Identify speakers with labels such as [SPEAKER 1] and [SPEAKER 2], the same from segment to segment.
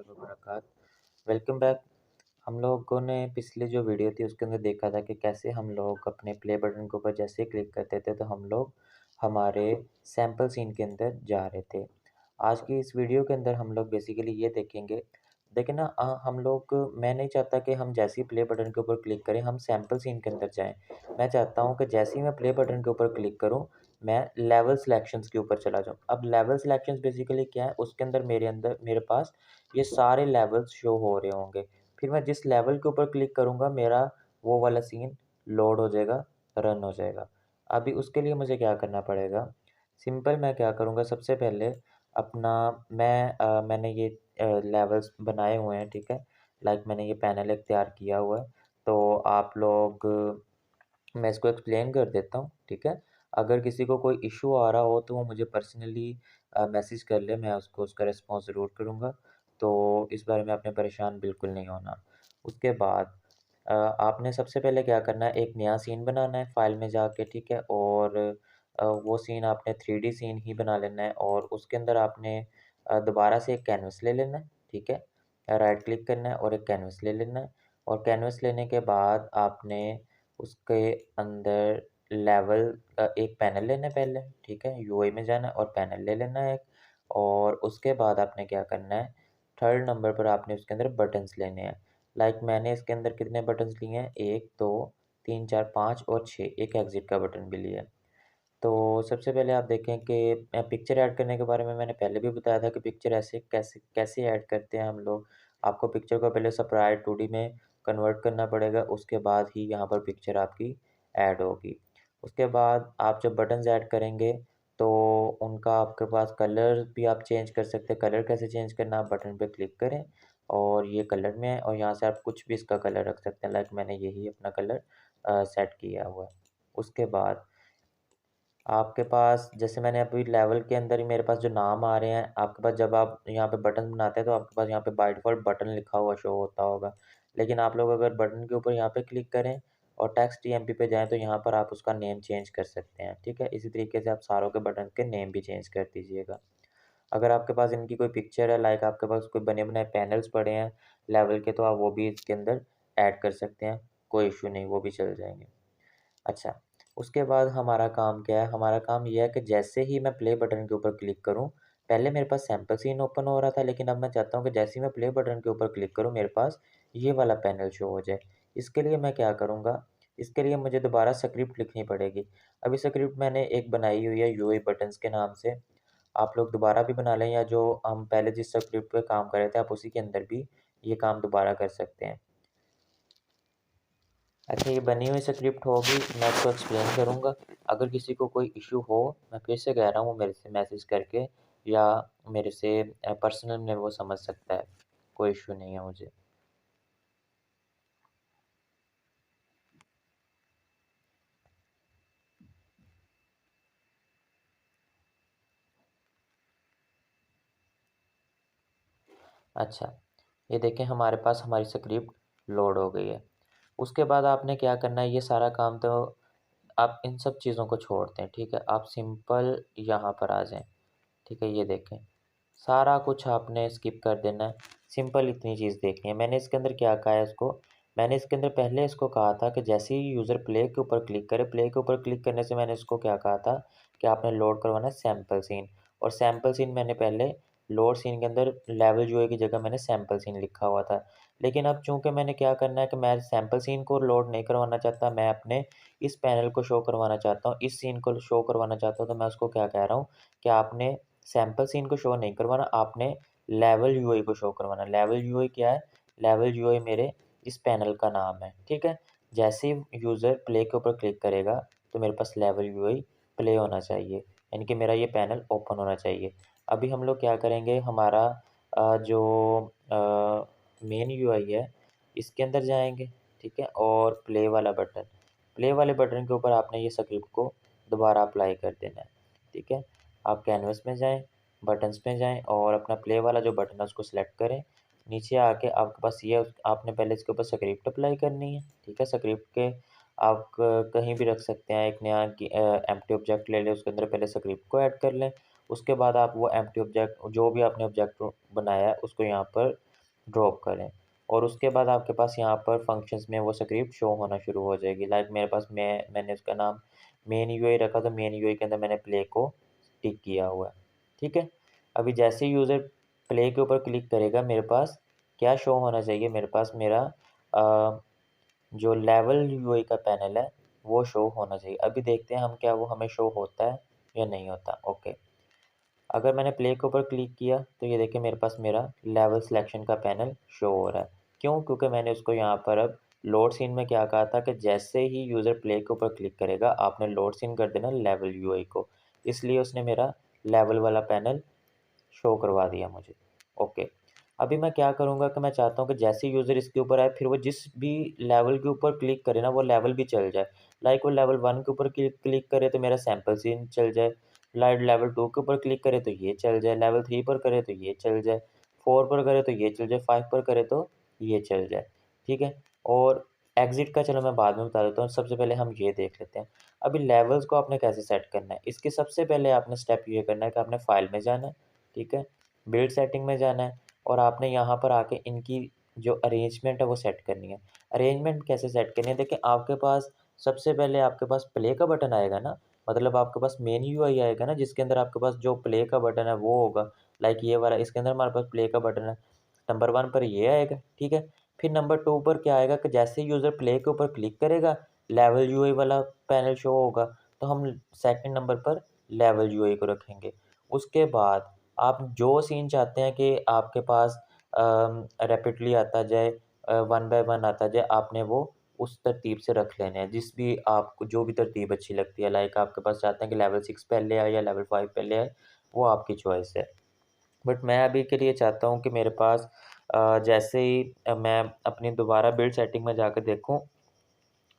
[SPEAKER 1] वबरकातुहू। Welcome back. हम लोगों ने पिछली जो वीडियो थी उसके अंदर देखा था कि कैसे हम लोग अपने प्ले बटन के ऊपर जैसे ही क्लिक करते थे तो हम लोग हमारे सैंपल सीन के अंदर जा रहे थे। आज की इस वीडियो के अंदर हम लोग बेसिकली ये देखेंगे। देखिए ना, हम लोग मैं नहीं चाहता कि हम जैसे ही प्ले बटन के ऊपर क्लिक करें हम सैंपल सीन के अंदर जाएँ। मैं चाहता हूँ कि जैसे ही मैं प्ले बटन के ऊपर क्लिक करूँ, मैं लेवल सिलेक्शंस के ऊपर चला जाऊँ। अब लेवल सिलेक्शंस बेसिकली क्या है, उसके अंदर मेरे पास ये सारे लेवल्स शो हो रहे होंगे। फिर मैं जिस लेवल के ऊपर क्लिक करूँगा मेरा वो वाला सीन लोड हो जाएगा, रन हो जाएगा। अभी उसके लिए मुझे क्या करना पड़ेगा, सिंपल मैं क्या करूँगा, सबसे पहले अपना मैंने ये लेवल्स बनाए हुए हैं, ठीक है? लाइक मैंने ये पैनल एक तैयार किया हुआ है। तो आप लोग मैं इसको एक्सप्लेन कर देता हूँ, ठीक है? अगर किसी को कोई इश्यू आ रहा हो तो वो मुझे पर्सनली मैसेज कर ले, मैं उसको उसका रिस्पॉन्स ज़रूर करूँगा। तो इस बारे में आपने परेशान बिल्कुल नहीं होना। उसके बाद आपने सबसे पहले क्या करना है, एक नया सीन बनाना है फ़ाइल में जाके, ठीक है? और वो सीन आपने 3D सीन ही बना लेना है और उसके अंदर आपने दोबारा से एक कैनवस ले लेना है, ठीक है? राइट क्लिक करना है और एक कैनवस ले लेना है और कैनवस लेने के बाद आपने उसके अंदर लेवल एक पैनल लेना है पहले, ठीक है? यूआई में जाना है और पैनल ले लेना है एक। और उसके बाद आपने क्या करना है, थर्ड नंबर पर आपने उसके अंदर बटन्स लेने हैं। लाइक मैंने इसके अंदर कितने बटन्स लिए हैं, 1, 2, 3, 4, 5 और 6, एक एग्ज़िट का बटन भी लिया है। तो सबसे पहले आप देखें कि पिक्चर ऐड करने के बारे में मैंने पहले भी बताया था कि पिक्चर ऐसे कैसे कैसे ऐड करते हैं हम लोग। आपको पिक्चर को पहले स्प्राइट 2D में कन्वर्ट करना पड़ेगा, उसके बाद ही यहाँ पर पिक्चर आपकी ऐड होगी। उसके बाद आप जब बटन्स ऐड करेंगे तो उनका आपके पास कलर भी आप चेंज कर सकते हैं। कलर कैसे चेंज करना, आप बटन पे क्लिक करें और ये कलर में है और यहाँ से आप कुछ भी इसका कलर रख सकते हैं। लाइक मैंने यही अपना कलर सेट किया हुआ है। उसके बाद आपके पास जैसे मैंने अभी लेवल के अंदर ही मेरे पास जो नाम आ रहे हैं, आपके पास जब आप यहाँ पे बटन बनाते हैं तो आपके पास यहाँ पे बाय डिफ़ॉल्ट बटन लिखा हुआ शो होता होगा। लेकिन आप लोग अगर बटन के ऊपर यहाँ पे क्लिक करें और टेक्स्ट टीएमपी पे जाएँ तो यहाँ पर आप उसका नेम चेंज कर सकते हैं, ठीक है? इसी तरीके से आप सारों के बटन के नेम भी चेंज कर दीजिएगा। अगर आपके पास इनकी कोई पिक्चर है, लाइक आपके पास कोई बने बनाए पैनल्स पड़े हैं लेवल के, तो आप वो भी इसके अंदर ऐड कर सकते हैं, कोई इश्यू नहीं, वो भी चल जाएँगे। अच्छा, उसके बाद हमारा काम क्या है? हमारा काम ये है कि जैसे ही मैं प्ले बटन के ऊपर क्लिक करूँ, पहले मेरे पास सैंपल सीन ओपन हो रहा था, लेकिन अब मैं चाहता हूँ कि जैसे ही मैं प्ले बटन के ऊपर क्लिक करूँ, मेरे पास ये वाला पैनल शो हो जाए। इसके लिए मैं क्या करूँगा? इसके लिए मुझे दोबारा स्क्रिप्ट लिखनी पड़ेगी। अभी स्क्रिप्ट मैंने एक बनाई हुई है यूआई बटन्स के नाम से। आप लोग दोबारा भी बना लें या जो हम पहले जिस स्क्रिप्ट पे काम कर रहे थे, आप उसी के अंदर भी ये काम दोबारा कर सकते हैं। अच्छा, ये बनी हुई स्क्रिप्ट होगी, मैं उसको एक्सप्लेन करूँगा। अगर किसी को कोई इश्यू हो, मैं फिर से कह रहा हूँ, मेरे से मैसेज करके या मेरे से पर्सनल में वो समझ सकता है, कोई इश्यू नहीं है मुझे। अच्छा, ये देखें हमारे पास हमारी स्क्रिप्ट लोड हो गई है। उसके बाद आपने क्या करना है, ये सारा काम तो आप इन सब चीज़ों को छोड़ते हैं, ठीक है? आप सिंपल यहाँ पर आ जाएँ, ठीक है? ये देखें, सारा कुछ आपने स्किप कर देना है, सिंपल इतनी चीज़ देखनी है। मैंने इसके अंदर क्या कहा है इसको, मैंने इसके अंदर पहले इसको कहा था कि जैसे ही यूज़र प्ले के ऊपर क्लिक करे, प्ले के ऊपर क्लिक करने से मैंने इसको क्या कहा था कि आपने लोड करवाना है सैंपल सीन। और सैंपल सीन मैंने पहले लोड सीन के अंदर लेवल जो है की जगह मैंने सैंपल सीन लिखा हुआ था। लेकिन अब चूँकि मैंने क्या करना है कि मैं सैंपल सीन को लोड नहीं करवाना चाहता, मैं अपने इस पैनल को शो करवाना चाहता हूँ, इस सीन को शो करवाना चाहता हूँ, तो मैं उसको क्या कह रहा हूँ कि आपने सैंपल सीन को शो नहीं करवाना, आपने लेवल यूआई को शो करवाना। लेवल यूआई क्या है? लेवल यूआई मेरे इस पैनल का नाम है, ठीक है? जैसे ही यूज़र प्ले के ऊपर क्लिक करेगा, तो मेरे पास लेवल यूआई प्ले होना चाहिए, यानी कि मेरा ये पैनल ओपन होना चाहिए। अभी हम लोग क्या करेंगे, हमारा जो मेन यूआई है, इसके अंदर जाएँगे, ठीक है? और प्ले वाले बटन के ऊपर आपने ये स्क्रिप्ट को दोबारा अप्लाई कर देना है, ठीक है? आप कैनवस में जाएँ, बटन्स में जाएँ और अपना प्ले वाला जो बटन है उसको सेलेक्ट करें। नीचे आके आपके पास ये आपने पहले इसके ऊपर स्क्रिप्ट अप्लाई करनी है, ठीक है? स्क्रिप्ट के आप कहीं भी रख सकते हैं, एक नया एम्प्टी ऑब्जेक्ट ले लें, उसके अंदर पहले स्क्रिप्ट को ऐड कर लें। उसके बाद आप वो एम्प्टी ऑब्जेक्ट जो भी आपने ऑब्जेक्ट बनाया है उसको यहाँ पर ड्रॉप करें और उसके बाद आपके पास यहाँ पर फंक्शंस में वो स्क्रिप्ट शो होना शुरू हो जाएगी। लाइक मेरे पास मैंने उसका नाम मेन यूआई रखा, तो मेन यूआई के अंदर मैंने प्ले को टिक किया हुआ है, ठीक है। अभी जैसे ही यूज़र प्ले के ऊपर क्लिक करेगा, मेरे पास क्या शो होना चाहिए, मेरे पास मेरा जो लेवल यूआई का पैनल है वो शो होना चाहिए। अभी देखते हैं हम क्या वो हमें शो होता है या नहीं होता। ओके, अगर मैंने प्ले के ऊपर क्लिक किया तो ये देखिए मेरे पास मेरा लेवल सिलेक्शन का पैनल शो हो रहा है। क्यों? क्योंकि मैंने उसको यहाँ पर अब लोड सीन में क्या कहा था कि जैसे ही यूज़र प्ले के ऊपर क्लिक करेगा आपने लोड सीन कर देना लेवल यूआई को, इसलिए उसने मेरा लेवल वाला पैनल शो करवा दिया मुझे। ओके, अभी मैं क्या करूँगा कि मैं चाहता हूँ कि जैसे ही यूज़र इसके ऊपर आए फिर वो जिस भी लेवल के ऊपर क्लिक करे ना वो लेवल भी चल जाए। लाइक वो लेवल 1 के ऊपर क्लिक करे तो मेरा सैंपल सीन चल जाए, लाइक लेवल 2 के ऊपर क्लिक करे तो ये चल जाए, लेवल 3 पर करे तो ये चल जाए, 4 पर करे तो ये चल जाए, 5 पर करे तो ये चल जाए, ठीक है। और एग्ज़िट का चलो मैं बाद में बता देता हूँ, सबसे पहले हम ये देख लेते हैं। अभी लेवल्स को आपने कैसे सेट करना है, इसके सबसे पहले आपने स्टेप ये करना है कि आपने फ़ाइल में जाना है, ठीक है, बिल्ड सेटिंग में जाना है और आपने यहाँ पर आके इनकी जो अरेंजमेंट है वो सेट करनी है। अरेंजमेंट कैसे सेट करनी है, देखिए आपके पास सबसे पहले आपके पास प्ले का बटन आएगा ना, मतलब आपके पास मेन यूआई आएगा ना जिसके अंदर आपके पास जो प्ले का बटन है वो होगा। लाइक ये वाला इसके अंदर हमारे पास प्ले का बटन है, नंबर 1 पर ये आएगा, ठीक है। फिर नंबर 2 पर क्या आएगा कि जैसे ही यूज़र प्ले के ऊपर क्लिक करेगा, लेवल यूआई वाला पैनल शो होगा, तो हम सेकंड नंबर पर लेवल यूआई को रखेंगे। उसके बाद आप जो सीन चाहते हैं कि आपके पास रैपिडली आता जाए, 1 बाय 1 आता जाए, आपने वो उस तरतीब से रख लेने हैं, जिस भी आपको जो भी तरतीब अच्छी लगती है। लाइक आपके पास चाहते हैं कि लेवल 6 पहले आए या लेवल 5 पहले आए, वो आपकी चॉइस है। बट मैं अभी के लिए चाहता हूँ कि मेरे पास जैसे ही मैं अपनी दोबारा बिल्ड सेटिंग में जाकर देखूँ,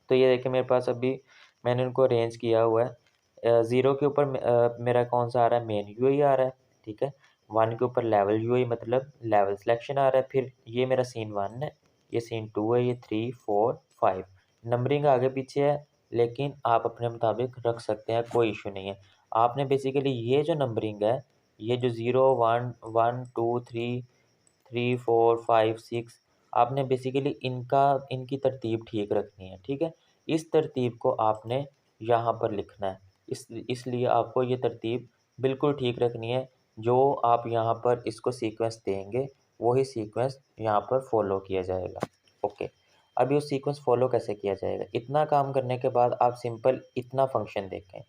[SPEAKER 1] तो ये देखिए मेरे पास अभी मैंने उनको अरेंज किया हुआ है। 0 के ऊपर मेरा कौन-सा आ रहा है, मेन यूआई आ रहा है, ठीक है। 1 के ऊपर लेवल यूआई मतलब लेवल सिलेक्शन आ रहा है, फिर ये मेरा सीन 1 है, ये सीन 2 है, ये 3, 4, 5। नंबरिंग आगे-पीछे है, लेकिन आप अपने मुताबिक रख सकते हैं, कोई इश्यू नहीं है। आपने बेसिकली ये जो नंबरिंग है, ये जो 0, 1, 1, 2, 3, 3, 4, 5, 6, आपने बेसिकली इनकी तरतीब ठीक रखनी है, ठीक है? इस तरतीब को आपने यहाँ पर लिखना है। इसलिए आपको ये तरतीब बिल्कुल ठीक रखनी है। जो आप यहाँ पर इसको सीक्वेंस देंगे, वही सीक्वेंस यहाँ पर फ़ॉलो किया जाएगा। ओके, अभी उस सीक्वेंस फ़ॉलो कैसे किया जाएगा? इतना काम करने के बाद आप सिंपल इतना फ़ंक्शन देखें।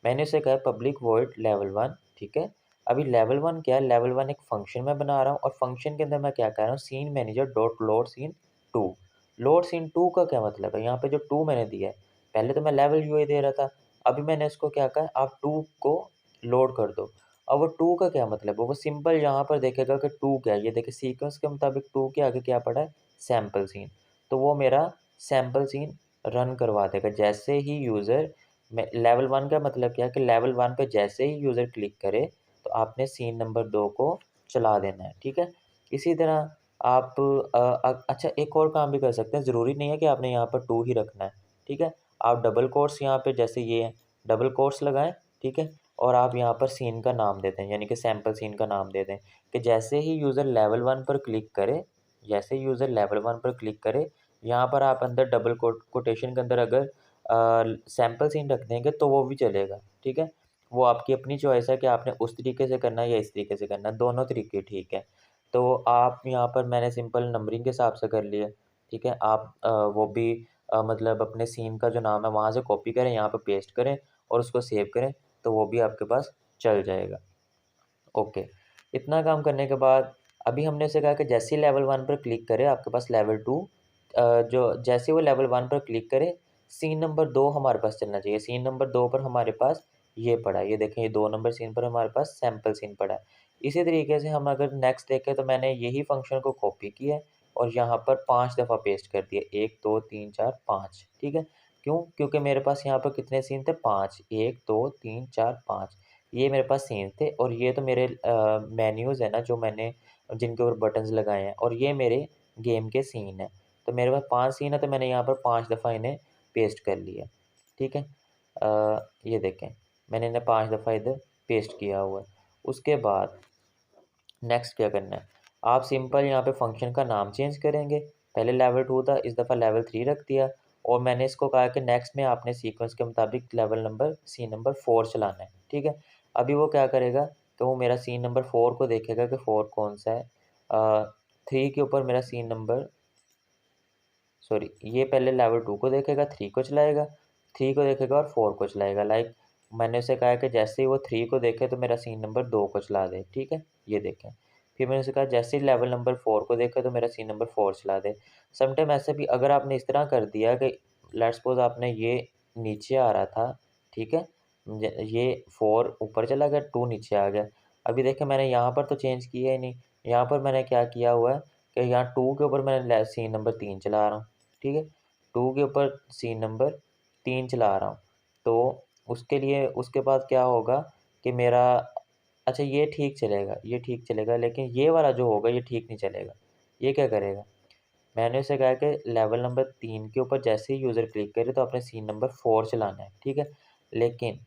[SPEAKER 1] मैंने उसे कहा पब्लिक वॉइड लेवल 1, ठीक है? अभी लेवल 1 क्या है? लेवल 1 एक फ़ंक्शन मैं बना रहा हूँ और फ़ंक्शन के अंदर मैं क्या कह रहा हूँ, scene manager dot load scene 2। Load scene 2 का क्या मतलब है? यहाँ पे जो 2 मैंने दिया है, पहले तो मैं लेवल यूआई दे रहा था, अभी मैंने इसको क्या कहा, आप 2 को लोड कर दो। अब वो 2 का क्या मतलब है? वो सिंपल यहाँ पर देखेगा कि 2 क्या है? ये देखिए सीक्वेंस के मुताबिक 2 के आगे क्या पड़ा है? Sample scene. तो वो मेरा सैंपल सीन रन करवा देगा। जैसे ही यूज़र में लेवल 1 का मतलब क्या है कि लेवल 1 पे जैसे ही यूज़र क्लिक करे, तो आपने सीन नंबर 2 को चला देना है, ठीक है? इसी तरह आप अच्छा एक और काम भी कर सकते हैं, ज़रूरी नहीं है कि आपने यहाँ पर 2 ही रखना है, ठीक है? आप डबल कोट्स यहाँ पे जैसे ये है, डबल कोट्स लगाएँ, ठीक है? और आप यहाँ पर सीन का नाम दे दें, यानी कि सैंपल सीन का नाम दे दें कि जैसे ही यूज़र लेवल 1 पर क्लिक करे, जैसे ही यूज़र लेवल 1 पर क्लिक करे, यहाँ पर आप अंदर डबल कोटेशन के अंदर अगर सैंपल सीन रख देंगे तो वो भी चलेगा, ठीक है? वो आपकी अपनी चॉइस है कि आपने उस तरीके से करना है या इस तरीके से करना है, दोनों तरीके ठीक है। तो आप यहाँ पर मैंने सिंपल नंबरिंग के हिसाब से कर लिया, ठीक है? आप वो भी मतलब अपने सीन का जो नाम है वहाँ से कॉपी करें, यहाँ पे पेस्ट करें और उसको सेव करें, तो वो भी आपके पास चल जाएगा। ओके, इतना काम करने के बाद अभी हमने उसे कहा कि जैसे ही लेवल 1 पर क्लिक करे आपके पास लेवल 2 जो जैसे ही वो लेवल 1 पर क्लिक करे, सीन नंबर 2 हमारे पास चलना चाहिए। सीन नंबर 2 पर हमारे पास ये पड़ा है, ये देखें ये 2 नंबर सीन पर हमारे पास सैंपल सीन पड़ा है। इसी तरीके से हम अगर नेक्स्ट देखें तो मैंने यही फ़ंक्शन को कॉपी किया है और यहाँ पर 5 दफ़ा पेस्ट कर दिया, 1, 2, 3, 4, 5, ठीक है? क्यों? क्योंकि मेरे पास यहाँ पर कितने सीन थे? 5, 1, 2, 3, 4, 5। ये मेरे पास सीन थे और ये तो मेरे मेन्यूज़ हैं ना जो मैंने जिनके ऊपर बटन्स लगाए हैं और ये मेरे गेम के सीन हैं। तो मेरे पास 5 सीन है तो मैंने यहाँ पर 5 दफ़ा इन्हें पेस्ट कर लिया, ठीक है? ये देखें मैंने इन्हें 5 दफ़ा इधर पेस्ट किया हुआ है। उसके बाद नेक्स्ट क्या करना है? आप सिंपल यहाँ पे फंक्शन का नाम चेंज करेंगे। पहले लेवल 2 था, इस दफ़ा लेवल 3 रख दिया और मैंने इसको कहा कि नेक्स्ट में आपने सीक्वेंस के मुताबिक लेवल नंबर सीन नंबर 4 चलाना है, ठीक है? अभी वो क्या करेगा कि वो मेरा सीन नंबर 4 को देखेगा कि 4 कौन-सा है। 3 के ऊपर मेरा सीन नंबर सॉरी, ये पहले लेवल 2 को देखेगा, 3 को चलाएगा, 3 को देखेगा और 4 को चलाएगा। लाइक मैंने उसे कहा कि जैसे ही वो 3 को देखे तो मेरा सीन नंबर 2 को चला दे, ठीक है? ये देखें। फिर मैंने उसे कहा जैसे ही लेवल नंबर 4 को देखे तो मेरा सीन नंबर 4 चला दे। समटाइम ऐसे भी अगर आपने इस तरह कर दिया कि लेट्स सपोज़ आपने ये नीचे आ रहा था, ठीक है? ये 4 ऊपर चला गया, 2 नीचे आ गया। अभी देखें मैंने यहाँ पर तो चेंज किया ही नहीं, यहाँ पर मैंने क्या किया हुआ है कि यहाँ 2 के ऊपर मैंने सीन नंबर 3 चला रहा हूँ, ठीक है? 2 के ऊपर सीन नंबर 3 चला रहा हूँ। तो उसके लिए उसके बाद क्या होगा कि मेरा अच्छा ये ठीक चलेगा लेकिन ये वाला जो होगा ये ठीक नहीं चलेगा। ये क्या करेगा? मैंने उसे कहा कि लेवल नंबर 3 के ऊपर जैसे ही यूज़र क्लिक करे तो आपने सीन नंबर 4 चलाना है, ठीक है? लेकिन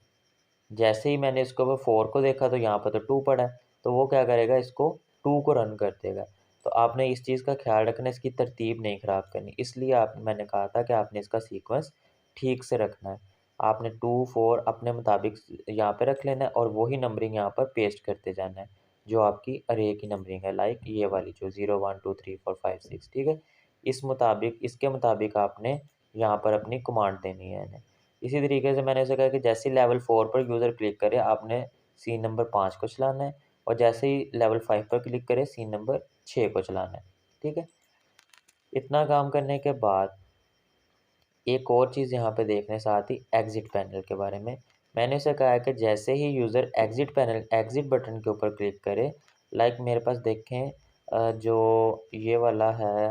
[SPEAKER 1] जैसे ही मैंने इसके ऊपर 4 को देखा तो यहाँ पर तो 2 पड़ा है, तो वो क्या करेगा इसको 2 को रन कर देगा। तो आपने इस चीज़ का ख़्याल रखना है, इसकी तरतीब नहीं ख़राब करनी। इसलिए मैंने कहा था कि आपने इसका सीक्वेंस ठीक से रखना है। आपने 2, 4 अपने मुताबिक यहाँ पे रख लेना है और वही नंबरिंग यहाँ पर पेस्ट करते जाना है, जो आपकी अरे की नंबरिंग है लाइक ये वाली जो 0, 1, 2, 3, 4, 5, 6 ठीक है? इसके मुताबिक आपने यहाँ पर अपनी कमांड देनी है इन्हें। इसी तरीके से मैंने इसे कहा कि जैसे ही लेवल 4 पर यूज़र क्लिक करे आपने सीन नंबर 5 को चलाना है और जैसे ही लेवल 5 पर क्लिक करे सीन नंबर 6 को चलाना है, ठीक है? इतना काम करने के बाद एक और चीज़ यहाँ पे देखने साथ ही एग्ज़िट पैनल के बारे में। मैंने उसे कहा है कि जैसे ही यूज़र एग्ज़िट बटन के ऊपर क्लिक करे लाइक मेरे पास देखें जो ये वाला है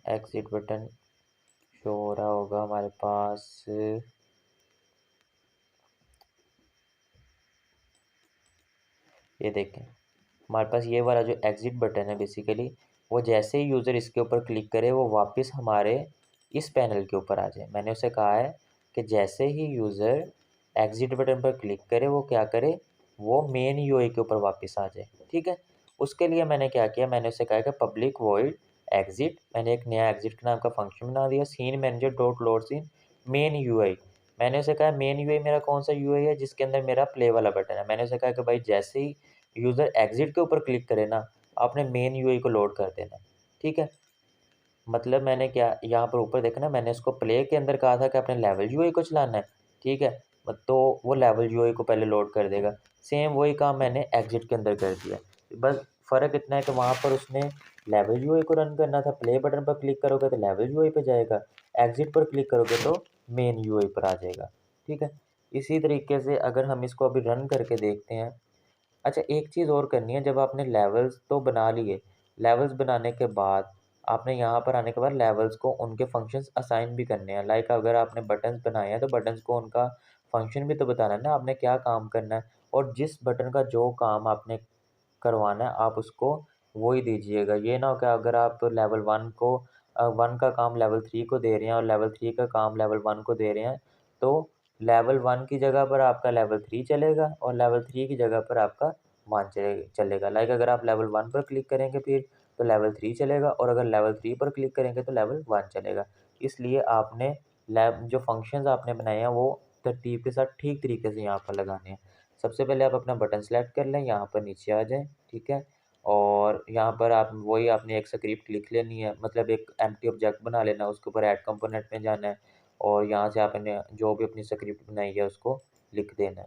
[SPEAKER 1] एग्ज़िट बटन शो हो रहा होगा हमारे पास ये देखें, हमारे पास ये वाला जो एग्ज़िट बटन है बेसिकली वो जैसे ही यूज़र इसके ऊपर क्लिक करे वो वापस हमारे इस पैनल के ऊपर आ जाए। मैंने उसे कहा है कि जैसे ही यूज़र एग्ज़िट बटन पर क्लिक करे वो क्या करे, वो मेन यूआई के ऊपर वापस आ जाए, ठीक है? उसके लिए मैंने क्या किया, मैंने उसे कहा कि पब्लिक वॉइड एग्ज़िट मैंने एक नया एग्ज़िट के नाम का फंक्शन बना दिया scene manager dot load scene main UI. मैंने उसे कहा मेन यूआई मेरा कौन-सा यूआई है जिसके अंदर मेरा प्ले वाला बटन है। मैंने उसे कहा कि भाई जैसे ही यूज़र एग्ज़िट के ऊपर क्लिक करे ना, आपने मेन यूआई को लोड कर देना है, ठीक है? मतलब मैंने क्या यहाँ पर ऊपर देखा ना मैंने इसको प्ले के अंदर कहा था कि आपने लेवल यूआई को चलाना है, ठीक है? तो वो लेवल यूआई को पहले लोड कर देगा। सेम वही काम मैंने एग्ज़िट के अंदर कर दिया। बस फ़र्क इतना है कि वहाँ पर उसने लेवल यूआई को रन करना था, प्ले बटन पर क्लिक करोगे तो लेवल यूआई पे जाएगा, एग्ज़िट पर क्लिक करोगे तो मेन यूआई पर आ जाएगा, ठीक है? इसी तरीके से अगर हम इसको अभी रन करके देखते हैं अच्छा एक चीज़ और करनी है जब आपने लेवल्स तो बना लिए, लेवल्स बनाने के बाद आपने यहाँ पर आने के बाद लेवल्स को उनके फंक्शंस असाइन भी करने हैं। लाइक अगर आपने बटन्स बनाए हैं तो बटन्स को उनका फंक्शन भी तो बताना है ना, आपने क्या काम करना है और जिस बटन का जो काम आपने करवाना है आप उसको वो ही दीजिएगा। ये ना हो कि अगर आप लेवल 1 को 1 का काम लेवल 3 को दे रहे हैं और लेवल 3 का काम लेवल 1 को दे रहे हैं, तो लेवल 1 की जगह पर आपका लेवल 3 चलेगा और लेवल 3 की जगह पर आपका 1 चलेगा। लाइक अगर आप लेवल 1 पर क्लिक करेंगे फिर तो लेवल 3 चलेगा और अगर लेवल 3 पर क्लिक करेंगे तो लेवल 1 चलेगा। इसलिए आपने लैब जो फंक्शंस आपने बनाए हैं वो तरतीब के साथ ठीक तरीके से यहाँ पर लगाने हैं। सबसे पहले आप अपना बटन सेलेक्ट कर लें, यहाँ पर नीचे आ जाएँ, ठीक है? और यहाँ पर आप वही आपने एक स्क्रिप्ट लिख लेनी है, मतलब एक एम्प्टी ऑब्जेक्ट बना लेना है, उसके ऊपर ऐड कंपोनेंट में जाना है और यहाँ से आपने जो भी अपनी स्क्रिप्ट बनाई है उसको लिख देना है,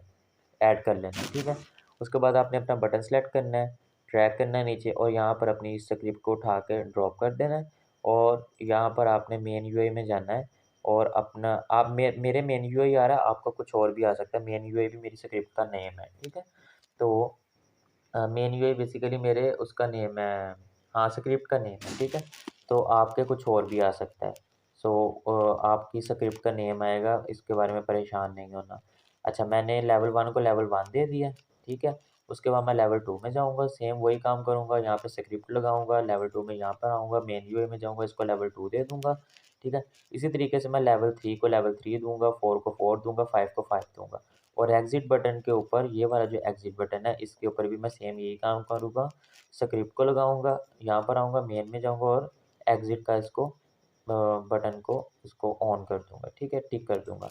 [SPEAKER 1] ऐड कर लेना है, ठीक है? उसके बाद आपने अपना बटन सेलेक्ट करना है, ड्रैग करना है नीचे और यहाँ पर अपनी इस स्क्रिप्ट को उठा के ड्रॉप कर देना है और यहाँ पर आपने मेन यूआई में जाना है और अपना आप मेरे मेन यूआई आ रहा है, आपका कुछ और भी आ सकता है, मेन यूआई भी मेरी स्क्रिप्ट का नेम है, ठीक है? तो मेन यूआई बेसिकली मेरे उसका नेम है हाँ, स्क्रिप्ट का नेम है, ठीक है? तो आपके कुछ और भी आ सकता है। सो आपकी स्क्रिप्ट का नेम आएगा, इसके बारे में परेशान नहीं होना। अच्छा मैंने लेवल 1 को लेवल 1 दे दिया, ठीक है? उसके बाद मैं लेवल 2 में जाऊँगा, सेम वही काम करूँगा, यहाँ पे स्क्रिप्ट लगाऊँगा, लेवल 2 में यहाँ पर आऊँगा, मेन यूआई में जाऊँगा, इसको लेवल 2 दे दूँगा, ठीक है? इसी तरीके से मैं लेवल 3 को लेवल 3 दूँगा, 4 को 4 दूँगा, 5 को 5 दूँगा। और एग्ज़िट बटन के ऊपर ये वाला जो एग्ज़िट बटन है इसके ऊपर भी मैं सेम यही काम करूँगा। स्क्रिप्ट को लगाऊँगा, यहाँ पर आऊँगा, मेन में जाऊँगा और एग्ज़िट का इसको बटन को इसको ऑन कर दूँगा, ठीक है? टिक कर दूँगा।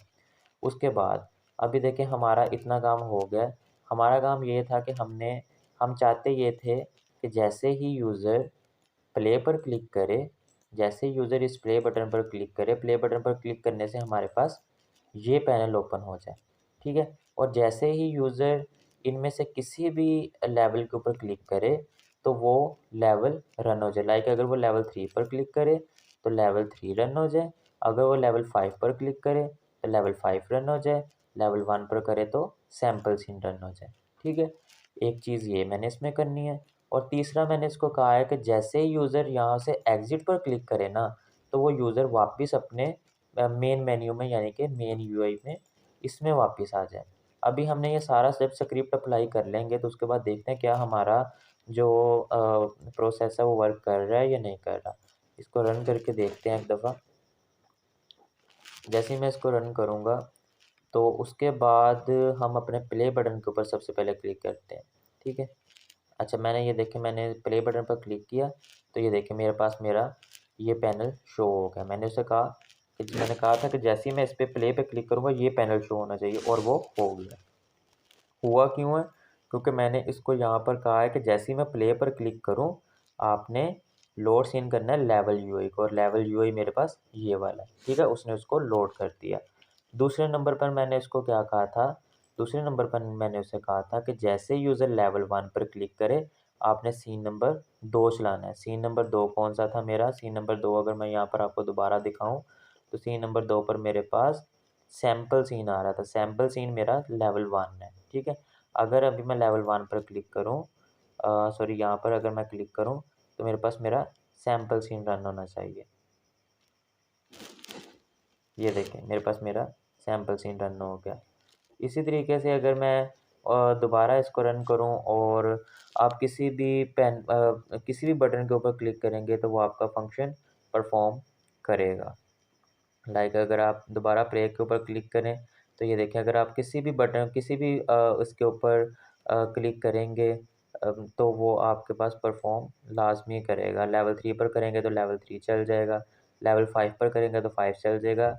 [SPEAKER 1] उसके बाद अभी देखिए हमारा इतना काम हो गया। हमारा काम ये था कि हम चाहते ये थे कि जैसे ही यूज़र प्ले पर क्लिक करे, जैसे ही यूज़र इस प्ले बटन पर क्लिक करे, प्ले बटन पर क्लिक करने से हमारे पास ये पैनल ओपन हो जाए, ठीक है? और जैसे ही यूज़र इनमें से किसी भी लेवल के ऊपर क्लिक करे, तो वो लेवल रन हो जाए। लाइक अगर वो लेवल 3 पर क्लिक करे, तो लेवल 3 रन हो जाए। अगर वो लेवल 5 पर क्लिक करे, तो लेवल 5 रन हो जाए। लेवल 1 पर करे तो सैंपल सीन रन हो जाए, ठीक है? एक चीज़ ये मैंने इसमें करनी है। और तीसरा मैंने इसको कहा है कि जैसे ही यूज़र यहाँ से एग्ज़िट पर क्लिक करे ना, तो वो यूज़र वापस अपने मेन मेन्यू में यानी कि मेन यूआई में इसमें वापस आ जाए। अभी हमने ये सारा जब स्क्रिप्ट अप्लाई कर लेंगे तो उसके बाद देखते हैं क्या हमारा जो प्रोसेस है वो वर्क कर रहा है या नहीं कर रहा। इसको रन करके देखते हैं एक दफ़ा। जैसे ही मैं इसको रन करूँगा तो उसके बाद हम अपने प्ले बटन के ऊपर सबसे पहले क्लिक करते हैं, ठीक है? अच्छा मैंने ये देखिए मैंने प्ले बटन पर क्लिक किया, तो ये देखिए मेरे पास मेरा ये पैनल शो हो गया। मैंने कहा था कि जैसे ही मैं इस पे प्ले पे क्लिक करूँगा ये पैनल शो होना चाहिए और वो हो गया। हुआ क्यों है? क्योंकि मैंने इसको यहाँ पर कहा है कि जैसे ही मैं प्ले पर क्लिक करूँ, आपने लोड सीन करना है लेवल यूआई को और लेवल यूआई मेरे पास ये वाला है, ठीक है? उसने उसको लोड कर दिया। दूसरे नंबर पर मैंने इसको क्या कहा था? दूसरे नंबर पर मैंने उसे कहा था कि जैसे यूज़र लेवल 1 पर क्लिक करे, आपने सीन नंबर 2 चलाना है। सीन नंबर 2 कौन-सा था मेरा? सीन नंबर 2 अगर मैं यहाँ पर आपको दोबारा दिखाऊँ, तो सीन नंबर 2 पर मेरे पास सैंपल सीन आ रहा था। सैंपल सीन मेरा लेवल 1 है, ठीक है? अगर अभी मैं लेवल 1 पर क्लिक करूँ सॉरी यहाँ पर अगर मैं क्लिक करूँ, तो मेरे पास मेरा सैंपल सीन रन होना चाहिए। ये देखें मेरे पास मेरा सैंपल सीन रन हो गया। इसी तरीके से अगर मैं दोबारा इसको रन करूं और आप किसी भी बटन के ऊपर क्लिक करेंगे तो वो आपका फंक्शन परफॉर्म करेगा। लाइक अगर आप दोबारा प्ले के ऊपर क्लिक करें तो ये देखिए अगर आप किसी भी उसके ऊपर क्लिक करेंगे तो वो आपके पास परफॉर्म लाजमी करेगा। लेवल 3 पर करेंगे तो लेवल 3 चल जाएगा, लेवल 5 पर करेंगे तो 5 चल जाएगा।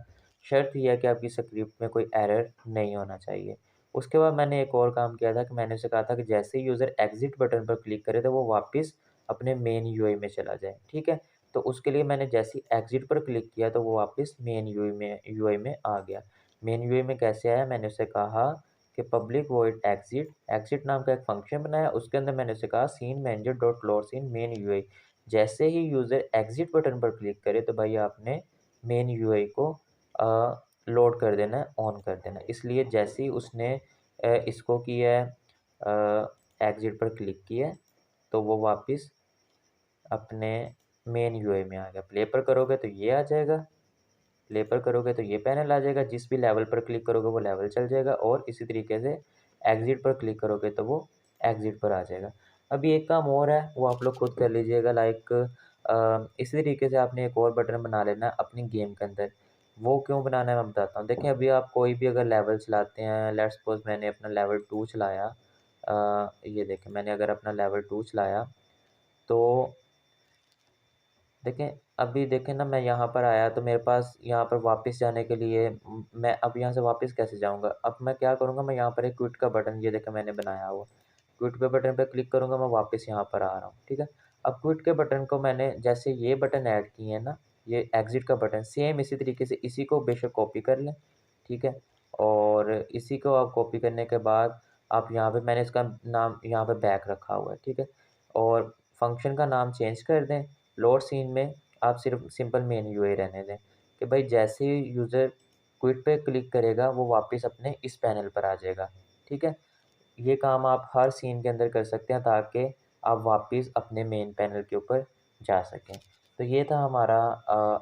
[SPEAKER 1] शर्त यह है कि आपकी स्क्रिप्ट में कोई एरर नहीं होना चाहिए। उसके बाद मैंने एक और काम किया था कि मैंने उसे कहा था कि जैसे ही यूज़र एग्ज़िट बटन पर क्लिक करे तो वो वापस अपने मेन यूआई में चला जाए, ठीक है? तो उसके लिए मैंने जैसे ही एग्ज़िट पर क्लिक किया तो वो वापस मेन यूआई में आ गया। मेन यूआई में कैसे आया? मैंने उसे कहा कि पब्लिक वॉइड एग्ज़िट, एग्ज़िट नाम का एक फ़ंक्शन बनाया, उसके अंदर मैंने उसे कहा scene manager dot load scene main UI. जैसे ही यूज़र एग्ज़िट बटन पर क्लिक करे तो भाई आपने मेन यूआई को लोड कर देना है, ऑन कर देना है। इसलिए जैसे ही उसने इसको किया है एग्ज़िट पर क्लिक किया है, तो वो वापस अपने मेन यूआई में आ गया। प्ले पर करोगे तो ये आ जाएगा, प्ले पर करोगे तो ये पैनल आ जाएगा, जिस भी लेवल पर क्लिक करोगे वो लेवल चल जाएगा और इसी तरीके से एग्ज़िट पर क्लिक करोगे तो वो एग्ज़िट पर आ जाएगा। अभी एक काम और है, वो आप लोग खुद कर लीजिएगा लाइक इसी तरीके से आपने एक और बटन बना लेना है अपनी गेम के अंदर। वो क्यों बनाना है मैं बताता हूँ। देखिए अभी आप कोई भी अगर लेवल चलाते हैं, लेट्स सपोज़ मैंने अपना लेवल 2 चलाया ये देखें मैंने अगर अपना लेवल 2 चलाया तो देखें, अभी देखें ना मैं यहाँ पर आया तो मेरे पास यहाँ पर वापस जाने के लिए मैं अब यहाँ से वापस कैसे जाऊँगा? अब मैं क्या करूँगा मैं यहाँ पर एक क्विट का बटन ये देखें मैंने बनाया हुआ। क्विट के बटन पे क्लिक करूँगा मैं वापस यहाँ पर आ रहा हूँ, ठीक है? अब क्विट के बटन को मैंने जैसे ये बटन ऐड किए हैं ना, ये एग्ज़िट का बटन सेम इसी तरीके से इसी को बेशक कॉपी कर लें, ठीक है? और इसी को आप कॉपी करने के बाद आप यहाँ पे मैंने इसका नाम यहाँ पे बैक रखा हुआ है, ठीक है? और फ़ंक्शन का नाम चेंज कर दें। लोड सीन में आप सिर्फ सिंपल मेन यूआई रहने दें कि भाई जैसे ही यूज़र क्विट पे क्लिक करेगा वो वापस अपने इस पैनल पर आ जाएगा, ठीक है? ये काम आप हर सीन के अंदर कर सकते हैं ताकि आप वापस अपने मेन पैनल के ऊपर जा सकें। तो ये था हमारा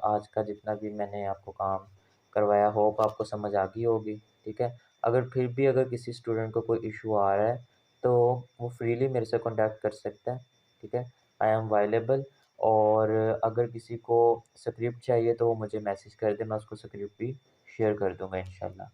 [SPEAKER 1] आज का जितना भी मैंने आपको काम करवाया होप आपको समझ आ गई होगी, ठीक है? अगर फिर भी अगर किसी स्टूडेंट को कोई इश्यू आ रहा है तो वो फ्रीली मेरे से कॉन्टैक्ट कर सकता है, ठीक है? आई एम अवेलेबल और अगर किसी को स्क्रिप्ट चाहिए तो वो मुझे मैसेज कर दे, मैं उसको स्क्रिप्ट भी शेयर कर दूँगा इंशाल्लाह।